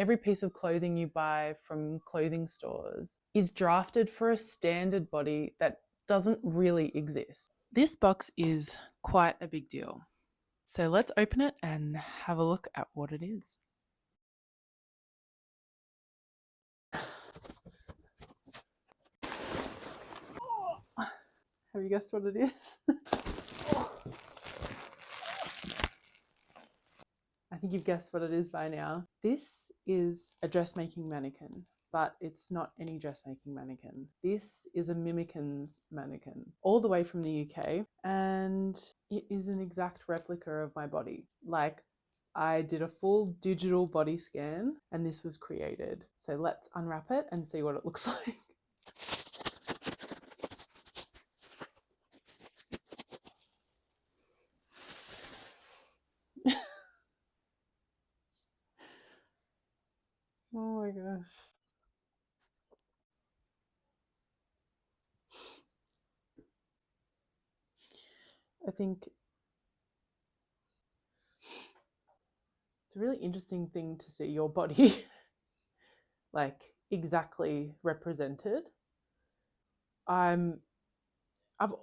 Every piece of clothing you buy from clothing stores is drafted for a standard body that doesn't really exist. This box is quite a big deal. So let's open it and have a look at what it is. Have you guessed what it is? I think you've guessed what it is by now. This is a dressmaking mannequin, but it's not any dressmaking mannequin. This is a Mimiquins mannequin, all the way from the UK, and it is an exact replica of my body. Like, I did a full digital body scan and this was created. So let's unwrap it and see what it looks like. Oh my gosh. I think it's a really interesting thing to see your body like exactly represented. I've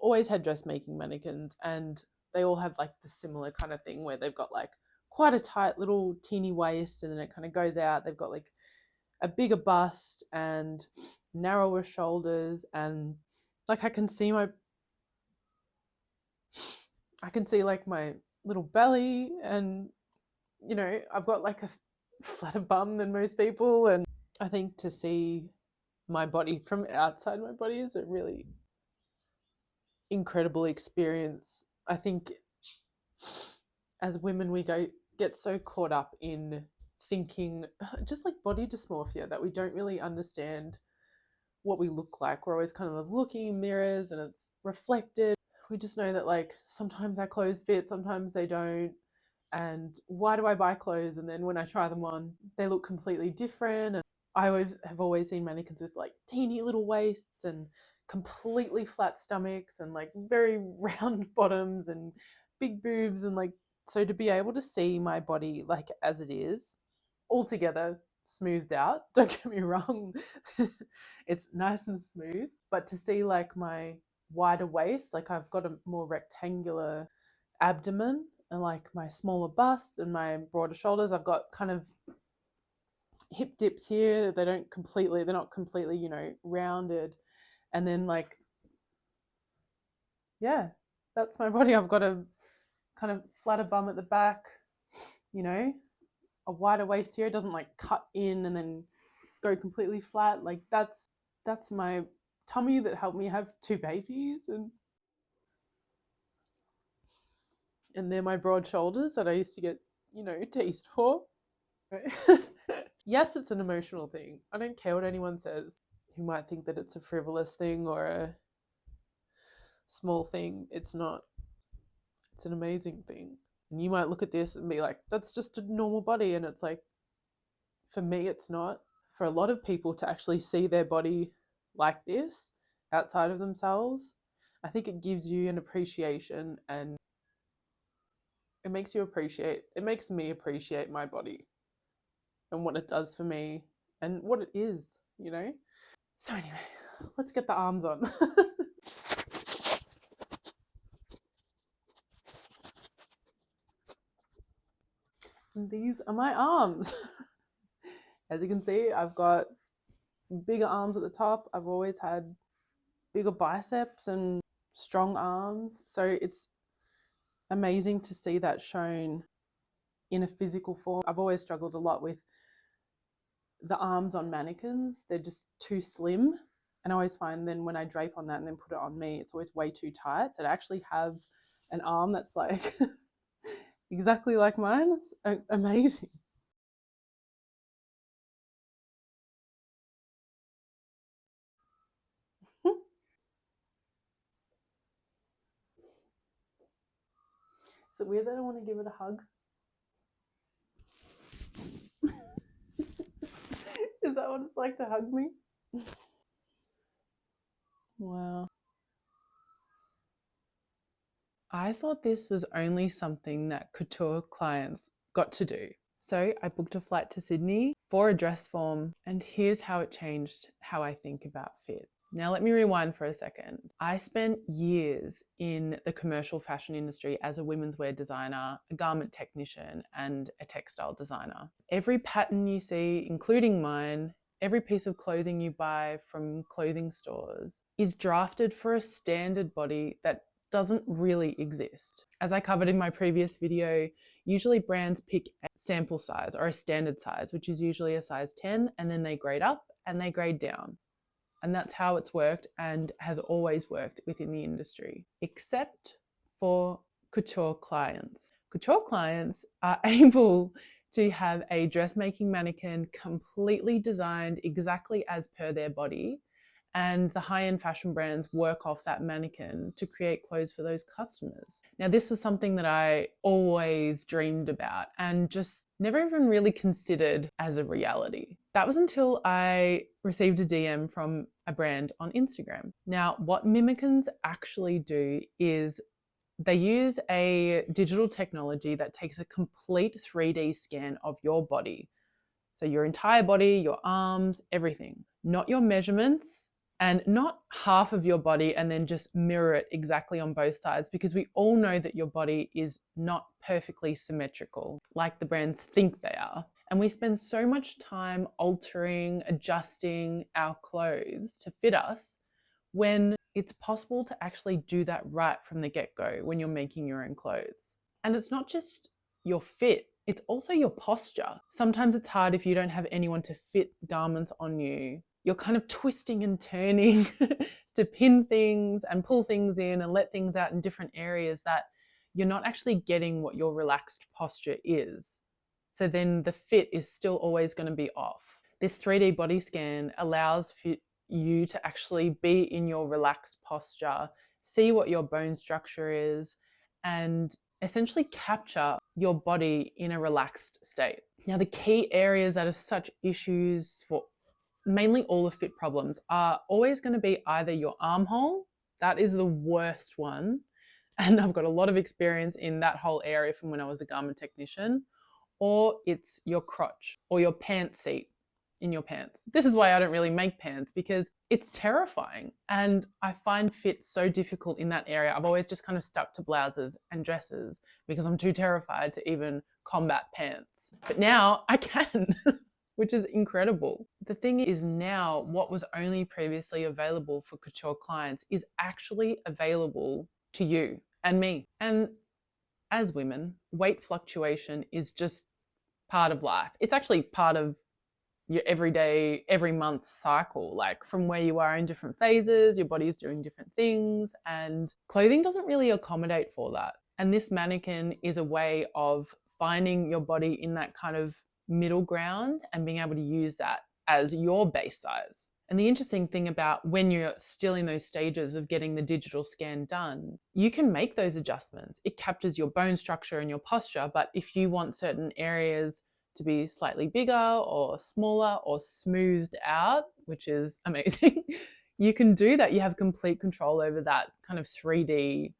always had dressmaking mannequins and they all have like the similar kind of thing where they've got like quite a tight little teeny waist and then it kind of goes out. They've got like a bigger bust and narrower shoulders, and like I can see like my little belly, and you know, I've got like a flatter bum than most people. And I think to see my body from outside my body is a really incredible experience. I think as women we get so caught up in thinking just like body dysmorphia that we don't really understand what we look like. We're always kind of looking in mirrors and it's reflected. We just know that like sometimes our clothes fit, sometimes they don't. And why do I buy clothes and then when I try them on, they look completely different? And I have always seen mannequins with like teeny little waists and completely flat stomachs and like very round bottoms and big boobs, and like, so to be able to see my body like as it is, all together, smoothed out, don't get me wrong, it's nice and smooth, but to see like my wider waist, like I've got a more rectangular abdomen and like my smaller bust and my broader shoulders, I've got kind of hip dips here. They're not completely, you know, rounded. And then like, yeah, that's my body. I've got a kind of flatter bum at the back, you know, a wider waist here. It doesn't like cut in and then go completely flat. Like that's my tummy that helped me have two babies, and they're my broad shoulders that I used to get, you know, teased for. Yes, it's an emotional thing. I don't care what anyone says who might think that it's a frivolous thing or a small thing. It's not. It's an amazing thing. And you might look at this and be like, that's just a normal body. And it's like, for me, it's not. For a lot of people to actually see their body like this outside of themselves, I think it gives you an appreciation, and it makes me appreciate my body and what it does for me and what it is, you know? So, anyway, let's get the arms on. And these are my arms. As you can see, I've got bigger arms at the top. I've always had bigger biceps and strong arms. So it's amazing to see that shown in a physical form. I've always struggled a lot with the arms on mannequins. They're just too slim. And I always find then when I drape on that and then put it on me, it's always way too tight. So to actually have an arm that's like exactly like mine, it's amazing. Is it weird that I want to give it a hug? Is that what it's like to hug me? Wow. I thought this was only something that couture clients got to do. So I booked a flight to Sydney for a dress form, and here's how it changed how I think about fit. Now, let me rewind for a second. I spent years in the commercial fashion industry as a women's wear designer, a garment technician, and a textile designer. Every pattern you see, including mine, every piece of clothing you buy from clothing stores is drafted for a standard body that doesn't really exist. As I covered in my previous video, usually brands pick a sample size or a standard size, which is usually a size 10, and then they grade up and they grade down. And that's how it's worked and has always worked within the industry, except for couture clients. Couture clients are able to have a dressmaking mannequin completely designed exactly as per their body, and the high-end fashion brands work off that mannequin to create clothes for those customers. Now, this was something that I always dreamed about and just never even really considered as a reality. That was until I received a DM from a brand on Instagram. Now, what Mimiquins actually do is they use a digital technology that takes a complete 3D scan of your body. So your entire body, your arms, everything, not your measurements, and not half of your body and then just mirror it exactly on both sides, because we all know that your body is not perfectly symmetrical like the brands think they are. And we spend so much time altering, adjusting our clothes to fit us when it's possible to actually do that right from the get-go when you're making your own clothes. And it's not just your fit, it's also your posture. Sometimes it's hard if you don't have anyone to fit garments on you. You're kind of twisting and turning to pin things and pull things in and let things out in different areas that you're not actually getting what your relaxed posture is. So then the fit is still always going to be off. This 3D body scan allows for you to actually be in your relaxed posture, see what your bone structure is, and essentially capture your body in a relaxed state. Now, the key areas that are such issues for mainly all the fit problems are always going to be either your armhole, that is the worst one, and I've got a lot of experience in that whole area from when I was a garment technician, or it's your crotch or your pant seat in your pants. This is why I don't really make pants, because it's terrifying and I find fit so difficult in that area. I've always just kind of stuck to blouses and dresses because I'm too terrified to even combat pants. But now I can, which is incredible. The thing is, now what was only previously available for couture clients is actually available to you and me. And as women, weight fluctuation is just part of life. It's actually part of your everyday, every month cycle, like from where you are in different phases, your body's doing different things, and clothing doesn't really accommodate for that. And this mannequin is a way of finding your body in that kind of middle ground and being able to use that as your base size. And the interesting thing about when you're still in those stages of getting the digital scan done, you can make those adjustments. It captures your bone structure and your posture, but if you want certain areas to be slightly bigger or smaller or smoothed out, which is amazing, you can do that. You have complete control over that kind of 3D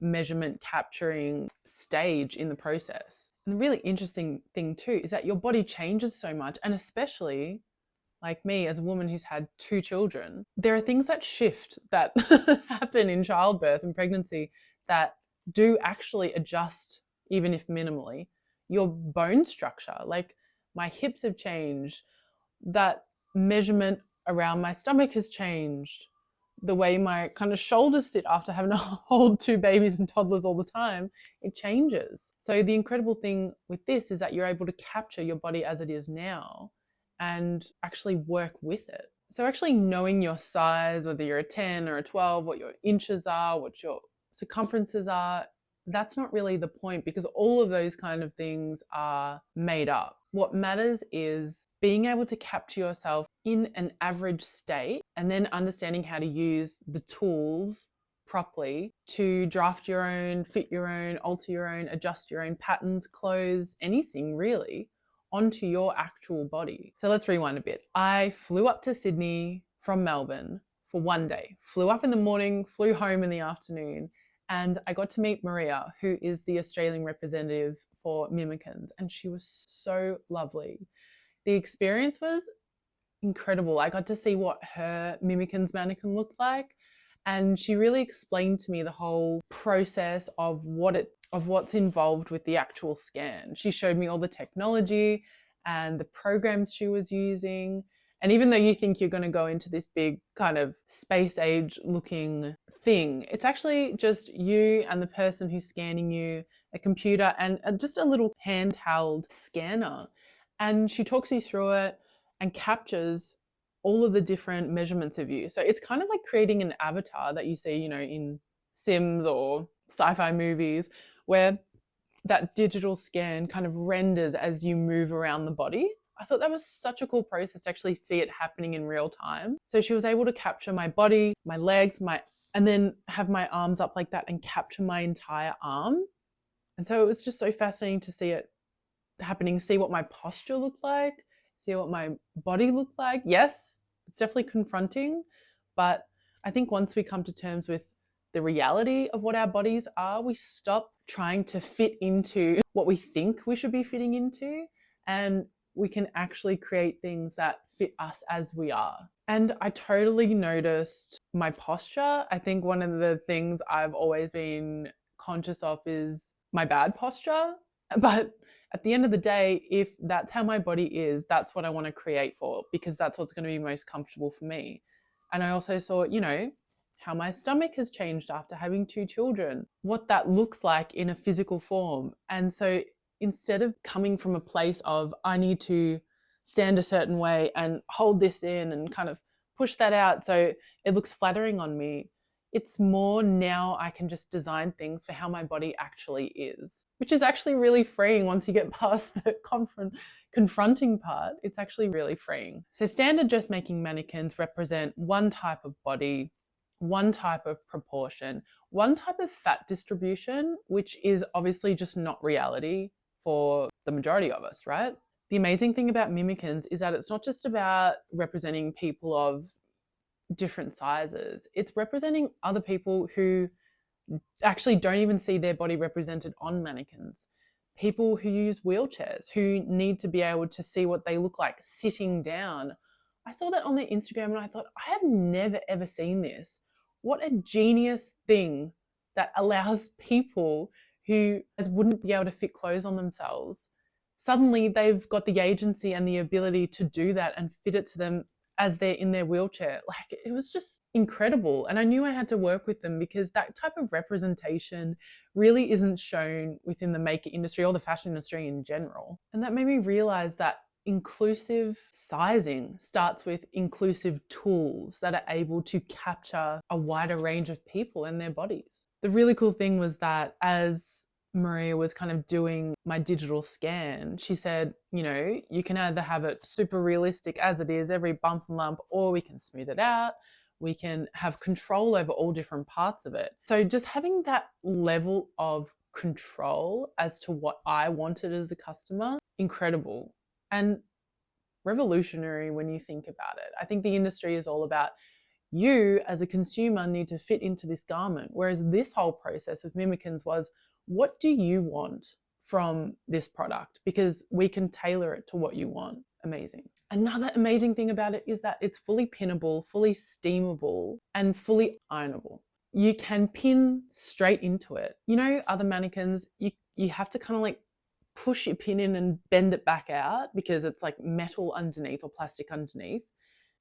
measurement capturing stage in the process. And the really interesting thing too is that your body changes so much, and especially like me as a woman who's had 2 children, there are things that shift that happen in childbirth and pregnancy that do actually adjust, even if minimally, your bone structure. Like my hips have changed, that measurement around my stomach has changed, the way my kind of shoulders sit after having to hold 2 babies and toddlers all the time, it changes. So the incredible thing with this is that you're able to capture your body as it is now and actually work with it. So actually knowing your size, whether you're a 10 or a 12, what your inches are, what your circumferences are, that's not really the point, because all of those kind of things are made up. What matters is being able to capture yourself in an average state and then understanding how to use the tools properly to draft your own, fit your own, alter your own, adjust your own patterns, clothes, anything really, onto your actual body. So let's rewind a bit. I flew up to Sydney from Melbourne for one day. Flew up in the morning, flew home in the afternoon, and I got to meet Maria, who is the Australian representative for Mimiquins, and she was so lovely. The experience was incredible. I got to see what her Mimiquins mannequin looked like, and she really explained to me the whole process of what's involved with the actual scan. She showed me all the technology and the programs she was using. And even though you think you're going to go into this big kind of space age looking thing, it's actually just you and the person who's scanning you, a computer, and just a little handheld scanner. And she talks you through it and captures all of the different measurements of you. So it's kind of like creating an avatar that you see, in Sims or sci-fi movies, where that digital scan kind of renders as you move around the body. I thought that was such a cool process to actually see it happening in real time. So she was able to capture my body, my legs, and then have my arms up like that and capture my entire arm. And so it was just so fascinating to see it happening, see what my posture looked like, see what my body looked like. Yes, it's definitely confronting, but I think once we come to terms with the reality of what our bodies are, we stop trying to fit into what we think we should be fitting into, and we can actually create things that fit us as we are. And I totally noticed my posture. I think one of the things I've always been conscious of is my bad posture, but at the end of the day, if that's how my body is, that's what I want to create for, because that's what's going to be most comfortable for me. And I also saw, how my stomach has changed after having 2 children, what that looks like in a physical form. And so instead of coming from a place of, I need to stand a certain way and hold this in and kind of push that out so it looks flattering on me, it's more now I can just design things for how my body actually is, which is actually really freeing once you get past the confronting part. It's actually really freeing. So standard dressmaking mannequins represent one type of body, one type of proportion, one type of fat distribution, which is obviously just not reality for the majority of us, right? The amazing thing about Mimiquins is that it's not just about representing people of different sizes. It's representing other people who actually don't even see their body represented on mannequins. People who use wheelchairs, who need to be able to see what they look like sitting down. I saw that on their Instagram and I thought, I have never ever seen this. What a genius thing that allows people who wouldn't be able to fit clothes on themselves. Suddenly they've got the agency and the ability to do that and fit it to them as they're in their wheelchair. Like, it was just incredible. And I knew I had to work with them because that type of representation really isn't shown within the makeup industry or the fashion industry in general. And that made me realize that inclusive sizing starts with inclusive tools that are able to capture a wider range of people and their bodies. The really cool thing was that as Maria was kind of doing my digital scan, she said, you can either have it super realistic as it is, every bump and lump, or we can smooth it out. We can have control over all different parts of it. So just having that level of control as to what I wanted as a customer, incredible and revolutionary when you think about it. I think the industry is all about you as a consumer need to fit into this garment, whereas this whole process with Mimiquins was, what do you want from this product? Because we can tailor it to what you want. Amazing. Another amazing thing about it is that it's fully pinnable, fully steamable, and fully ironable. You can pin straight into it. Other mannequins, you have to kind of like push your pin in and bend it back out because it's like metal underneath or plastic underneath.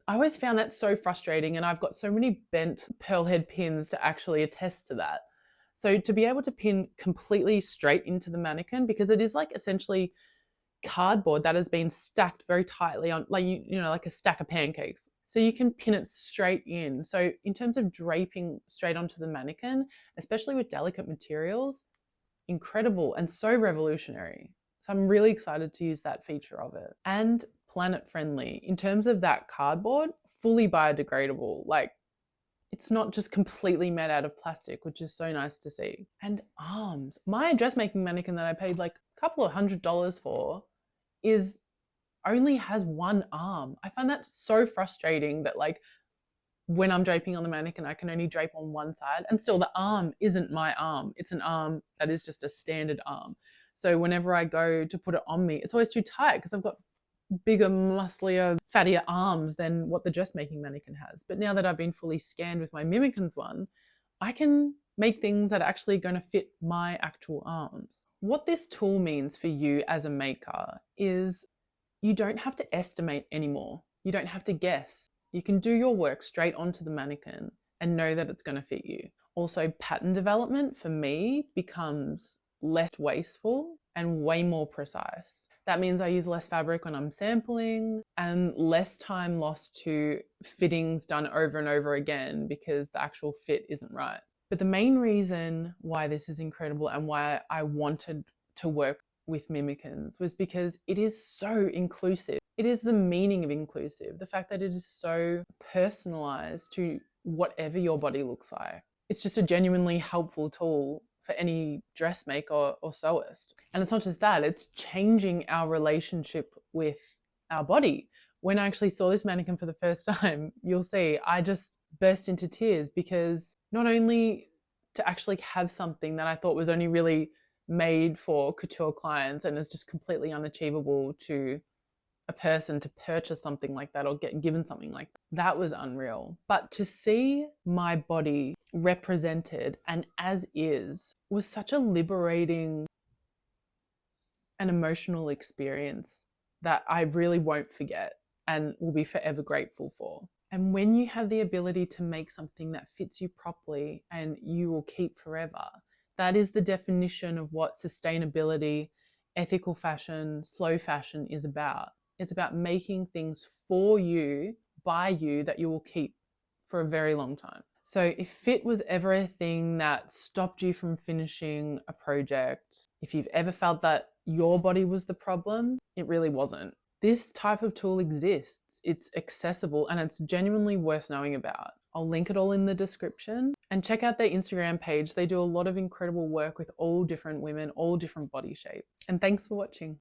I always found that so frustrating, and I've got so many bent pearl head pins to actually attest to that. So to be able to pin completely straight into the mannequin, because it is like essentially cardboard that has been stacked very tightly on, like like a stack of pancakes. So you can pin it straight in. So in terms of draping straight onto the mannequin, especially with delicate materials, incredible and so revolutionary. So I'm really excited to use that feature of it. And planet friendly in terms of that cardboard, fully biodegradable. Like, it's not just completely made out of plastic, which is so nice to see. And arms. My dressmaking mannequin that I paid like a couple of $100s for only has one arm. I find that so frustrating that like when I'm draping on the mannequin, I can only drape on one side, and still the arm isn't my arm. It's an arm that is just a standard arm. So whenever I go to put it on me, it's always too tight because I've got bigger, musclier, fattier arms than what the dressmaking mannequin has. But now that I've been fully scanned with my Mimiquins one, I can make things that are actually going to fit my actual arms. What this tool means for you as a maker is you don't have to estimate anymore. You don't have to guess. You can do your work straight onto the mannequin and know that it's going to fit you. Also, pattern development for me becomes less wasteful and way more precise. That means I use less fabric when I'm sampling and less time lost to fittings done over and over again because the actual fit isn't right. But the main reason why this is incredible and why I wanted to work with Mimiquins was because it is so inclusive. It is the meaning of inclusive, the fact that it is so personalized to whatever your body looks like. It's just a genuinely helpful tool for any dressmaker or sewist. And it's not just that, it's changing our relationship with our body. When I actually saw this mannequin for the first time, you'll see I just burst into tears because not only to actually have something that I thought was only really made for couture clients and is just completely unachievable to a person to purchase something like that or get given something like that was unreal. But to see my body represented and as is was such a liberating and emotional experience that I really won't forget and will be forever grateful for. And when you have the ability to make something that fits you properly and you will keep forever, that is the definition of what sustainability, ethical fashion, slow fashion is about. It's about making things for you, by you, that you will keep for a very long time. So if fit was ever a thing that stopped you from finishing a project, if you've ever felt that your body was the problem, it really wasn't. This type of tool exists, it's accessible, and it's genuinely worth knowing about. I'll link it all in the description and check out their Instagram page. They do a lot of incredible work with all different women, all different body shapes. And thanks for watching.